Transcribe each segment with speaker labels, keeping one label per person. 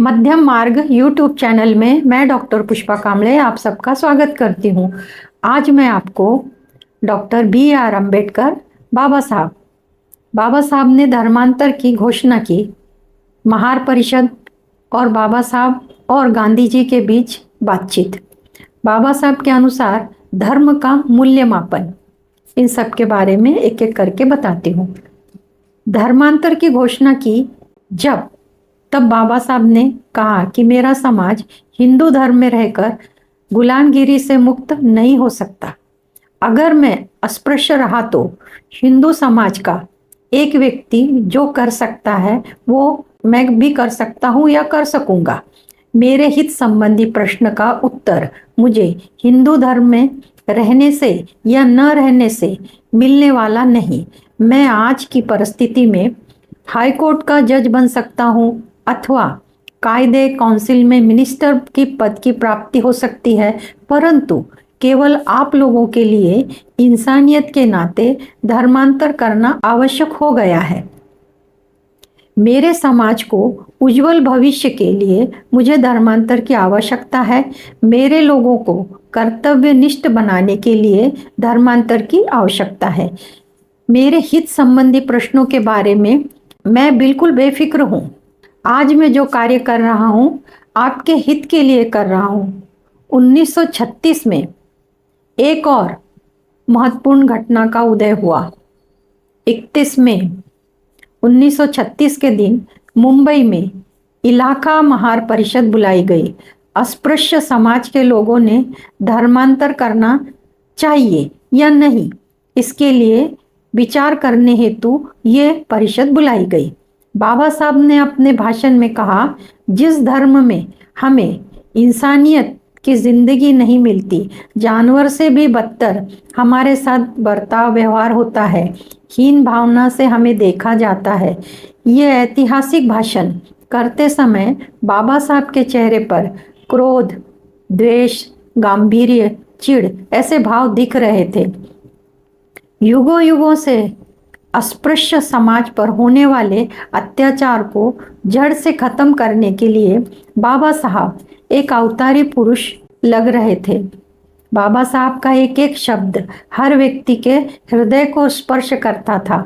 Speaker 1: मध्यम मार्ग YouTube channel में मैं डॉक्टर पुष्पा कामले आप सबका स्वागत करती हूँ। आज मैं आपको डॉक्टर BR अम्बेडकर बाबा साहब ने धर्मांतर की घोषणा की। महार परिषद और बाबा साहब और गांधी जी के बीच बातचीत। बाबा साहब के अनुसार धर्म का मूल्यमापन, इन सब के बारे में एक एक करके बताती हूँ। धर्मांतर की घोषणा की तब बाबा साहब ने कहा कि मेरा समाज हिंदू धर्म में रहकर गुलामगिरी से मुक्त नहीं हो सकता। अगर मैं अस्पृश्य रहा तो हिंदू समाज का एक व्यक्ति जो कर सकता है वो मैं भी कर सकता हूँ या कर सकूंगा। मेरे हित संबंधी प्रश्न का उत्तर मुझे हिंदू धर्म में रहने से या न रहने से मिलने वाला नहीं। मैं आज की परिस्थिति में हाई कोर्ट का जज बन सकता हूँ अथवा कायदे काउंसिल में मिनिस्टर की पद की प्राप्ति हो सकती है, परंतु केवल आप लोगों के लिए इंसानियत के नाते धर्मांतर करना आवश्यक हो गया है। मेरे समाज को उज्जवल भविष्य के लिए मुझे धर्मांतर की आवश्यकता है। मेरे लोगों को कर्तव्यनिष्ठ बनाने के लिए धर्मांतर की आवश्यकता है। मेरे हित संबंधी प्रश्नों के बारे में मैं बिल्कुल बेफिक्र हूँ। आज मैं जो कार्य कर रहा हूँ आपके हित के लिए कर रहा हूँ। 1936 में एक और महत्वपूर्ण घटना का उदय हुआ। 31 मई 1936 के दिन मुंबई में इलाका महार परिषद बुलाई गई। अस्पृश्य समाज के लोगों ने धर्मांतर करना चाहिए या नहीं, इसके लिए विचार करने हेतु ये परिषद बुलाई गई। बाबा साहब ने अपने भाषण में कहा, जिस धर्म में हमें इंसानियत की जिंदगी नहीं मिलती, जानवर से भी बदतर हमारे साथ बर्ताव व्यवहार होता है, हीन भावना से हमें देखा जाता है। ये ऐतिहासिक भाषण करते समय बाबा साहब के चेहरे पर क्रोध, द्वेष, गांभीर्य, चिढ़ ऐसे भाव दिख रहे थे। युगों युगों से अस्पृश्य समाज पर होने वाले अत्याचार को जड़ से खत्म करने के लिए बाबा साहब एक अवतारी पुरुष लग रहे थे। बाबा साहब का एक एक शब्द हर व्यक्ति के हृदय को स्पर्श करता था।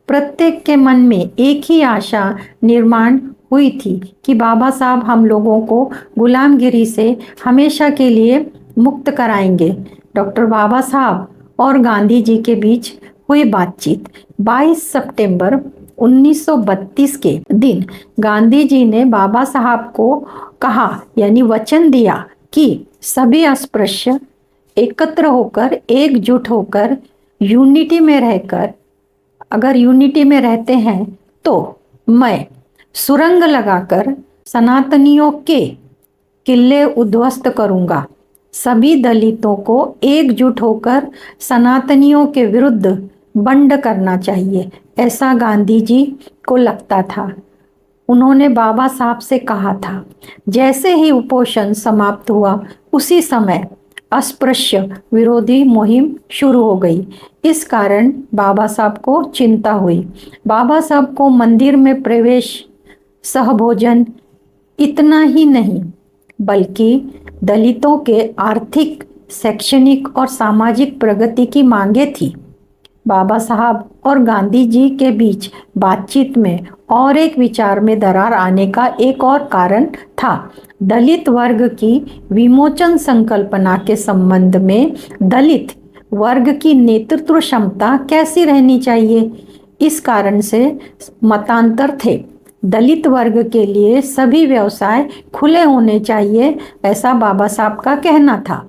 Speaker 1: प्रत्येक के मन में एक ही आशा निर्माण हुई थी कि बाबा साहब हम लोगों को गुलामगिरी से हमेशा के लिए मुक्त कराएंगे। डॉक्टर बाबा साहब और गांधी जी के बीच हुई बातचीत। 22 सितंबर 1932 के दिन गांधी जी ने बाबा साहब को कहा यानी वचन दिया कि सभी अस्पृश्य एकत्र होकर, एकजुट होकर, यूनिटी में रहकर, अगर यूनिटी में रहते हैं तो मैं सुरंग लगाकर सनातनियों के किले उद्ध्वस्त करूंगा। सभी दलितों को एकजुट होकर सनातनियों के विरुद्ध बंड करना चाहिए, ऐसा गांधी जी को लगता था। उन्होंने बाबा साहब से कहा था। जैसे ही उपोषण समाप्त हुआ उसी समय अस्पृश्य विरोधी मुहिम शुरू हो गई। इस कारण बाबा साहब को चिंता हुई। बाबा साहब को मंदिर में प्रवेश, सहभोजन, इतना ही नहीं बल्कि दलितों के आर्थिक, शैक्षणिक और सामाजिक प्रगति की मांगे थी। बाबा साहब और गांधी जी के बीच बातचीत में और एक विचार में दरार आने का एक और कारण था। दलित वर्ग की विमोचन संकल्पना के संबंध में दलित वर्ग की नेतृत्व क्षमता कैसी रहनी चाहिए, इस कारण से मतांतर थे। दलित वर्ग के लिए सभी व्यवसाय खुले होने चाहिए, ऐसा बाबा साहब का कहना था।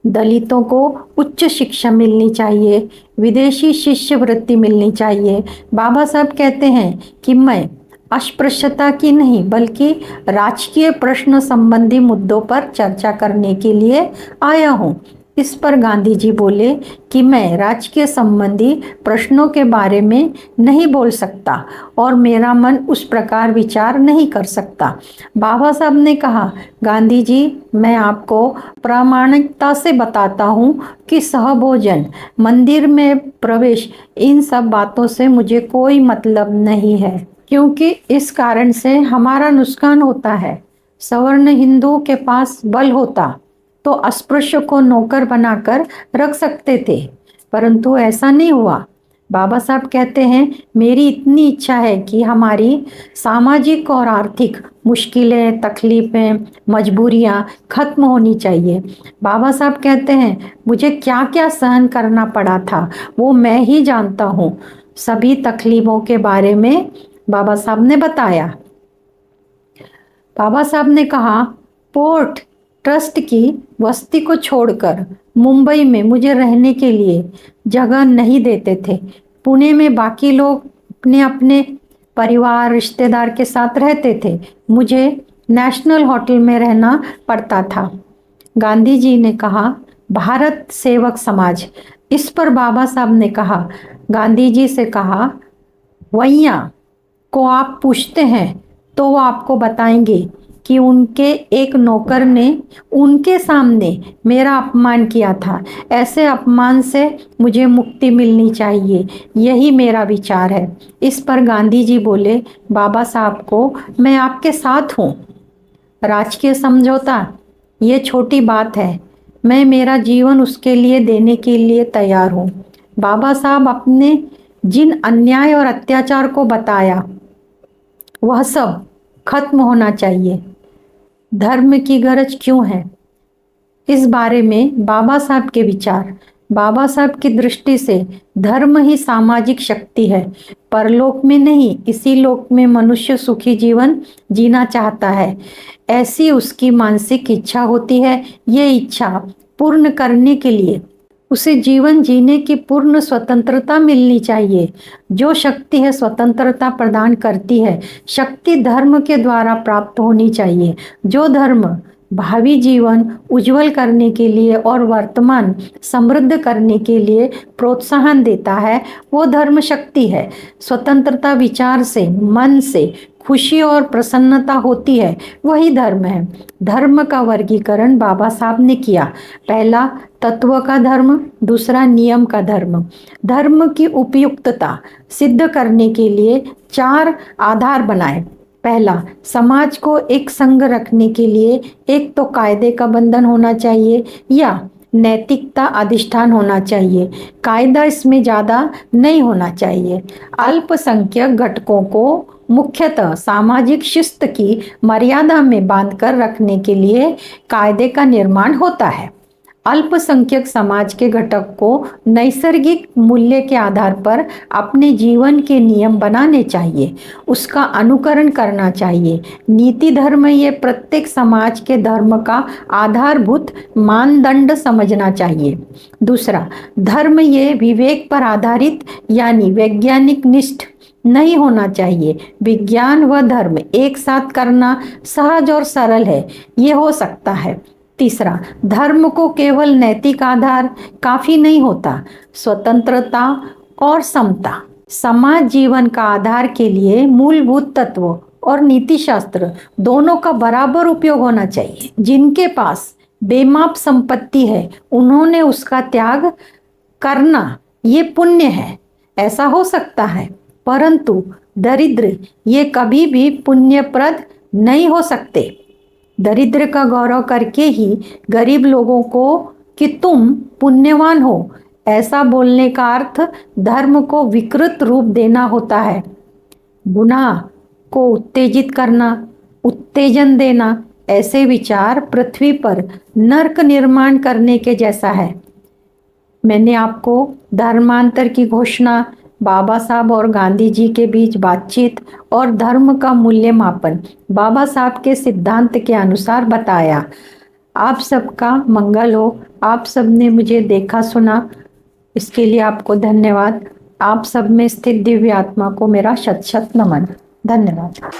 Speaker 1: दलितों को उच्च शिक्षा मिलनी चाहिए, विदेशी शिष्यवृत्ति मिलनी चाहिए। बाबा साहब कहते हैं कि मैं अस्पृश्यता की नहीं बल्कि राजकीय प्रश्न संबंधी मुद्दों पर चर्चा करने के लिए आया हूँ। इस पर गांधी जी बोले कि मैं राजकीय संबंधी प्रश्नों के बारे में नहीं बोल सकता और मेरा मन उस प्रकार विचार नहीं कर सकता। बाबा साहब ने कहा, गांधी जी मैं आपको प्रामाणिकता से बताता हूँ कि सहभोजन, मंदिर में प्रवेश, इन सब बातों से मुझे कोई मतलब नहीं है। क्योंकि इस कारण से हमारा नुकसान होता है। सवर्ण हिंदुओं के पास बल होता तो अस्पृश्य को नौकर बनाकर रख सकते थे, परंतु ऐसा नहीं हुआ। बाबा साहब कहते हैं, मेरी इतनी इच्छा है कि हमारी सामाजिक और आर्थिक मुश्किलें, तकलीफ़ें, मजबूरियां खत्म होनी चाहिए। बाबा साहब कहते हैं, मुझे क्या क्या सहन करना पड़ा था वो मैं ही जानता हूँ। सभी तकलीफ़ों के बारे में बाबा साहब ने बताया। बाबा साहब ने कहा, पोर्ट ट्रस्ट की बस्ती को छोड़कर मुंबई में मुझे रहने के लिए जगह नहीं देते थे। पुणे में बाकी लोग अपने अपने परिवार रिश्तेदार के साथ रहते थे, मुझे नेशनल होटल में रहना पड़ता था। गांधी जी ने कहा, भारत सेवक समाज। इस पर बाबा साहब ने कहा, गांधी जी से कहा, वैया को आप पूछते हैं तो वो आपको बताएंगे कि उनके एक नौकर ने उनके सामने मेरा अपमान किया था। ऐसे अपमान से मुझे मुक्ति मिलनी चाहिए, यही मेरा विचार है। इस पर गांधी जी बोले बाबा साहब को, मैं आपके साथ हूँ। राजकीय समझौता ये छोटी बात है, मैं मेरा जीवन उसके लिए देने के लिए तैयार हूँ। बाबा साहब अपने जिन अन्याय और अत्याचार को बताया वह सब खत्म होना चाहिए। धर्म की गरज क्यों है, इस बारे में बाबा साहब के विचार। बाबा साहब की दृष्टि से धर्म ही सामाजिक शक्ति है, परलोक में नहीं, इसी लोक में मनुष्य सुखी जीवन जीना चाहता है, ऐसी उसकी मानसिक इच्छा होती है। ये इच्छा पूर्ण करने के लिए उसे जीवन जीने की पूर्ण स्वतंत्रता मिलनी चाहिए। जो शक्ति है स्वतंत्रता प्रदान करती है, शक्ति धर्म के द्वारा प्राप्त होनी चाहिए। जो धर्म भावी जीवन उज्जवल करने के लिए और वर्तमान समृद्ध करने के लिए प्रोत्साहन देता है, वो धर्म शक्ति है। स्वतंत्रता विचार से, मन से खुशी और प्रसन्नता होती है, वही धर्म है। धर्म का वर्गीकरण बाबा साहब ने किया। पहला तत्व का धर्म, दूसरा नियम का धर्म। धर्म की उपयुक्तता सिद्ध करने के लिए 4 आधार बनाए। पहला, समाज को एक संग रखने के लिए एक तो कायदे का बंधन होना चाहिए या नैतिकता अधिष्ठान होना चाहिए। कायदा इसमें ज़्यादा नहीं होना चाहिए। अल्पसंख्यक घटकों को मुख्यतः सामाजिक शिस्त की मर्यादा में बांधकर रखने के लिए कायदे का निर्माण होता है। अल्पसंख्यक समाज के घटक को नैसर्गिक मूल्य के आधार पर अपने जीवन के नियम बनाने चाहिए, उसका अनुकरण करना चाहिए। नीति धर्म ये प्रत्येक समाज के धर्म का आधारभूत मानदंड समझना चाहिए। दूसरा, धर्म ये विवेक पर आधारित यानी वैज्ञानिक निष्ठ नहीं होना चाहिए। विज्ञान व धर्म एक साथ करना सहज और सरल है, ये हो सकता है। तीसरा, धर्म को केवल नैतिक आधार काफी नहीं होता, स्वतंत्रता और समता समाज जीवन का आधार के लिए मूलभूत तत्व और नीति शास्त्र दोनों का बराबर उपयोग होना चाहिए। जिनके पास बेमाप संपत्ति है उन्होंने उसका त्याग करना ये पुण्य है, ऐसा हो सकता है, परंतु दरिद्र ये कभी भी पुण्यप्रद नहीं हो सकते। दरिद्र का गौरव करके ही गरीब लोगों को कि तुम पुण्यवान हो, ऐसा बोलने का अर्थ धर्म को विकृत रूप देना होता है। गुनाह को उत्तेजित करना, उत्तेजन देना, ऐसे विचार पृथ्वी पर नरक निर्माण करने के जैसा है। मैंने आपको धर्मांतर की घोषणा, बाबा साहब और गांधी जी के बीच बातचीत और धर्म का मूल्य मापन बाबा साहब के सिद्धांत के अनुसार बताया। आप सबका मंगल हो। आप सब ने मुझे देखा सुना, इसके लिए आपको धन्यवाद। आप सब में स्थित दिव्य आत्मा को मेरा शत शत नमन। धन्यवाद।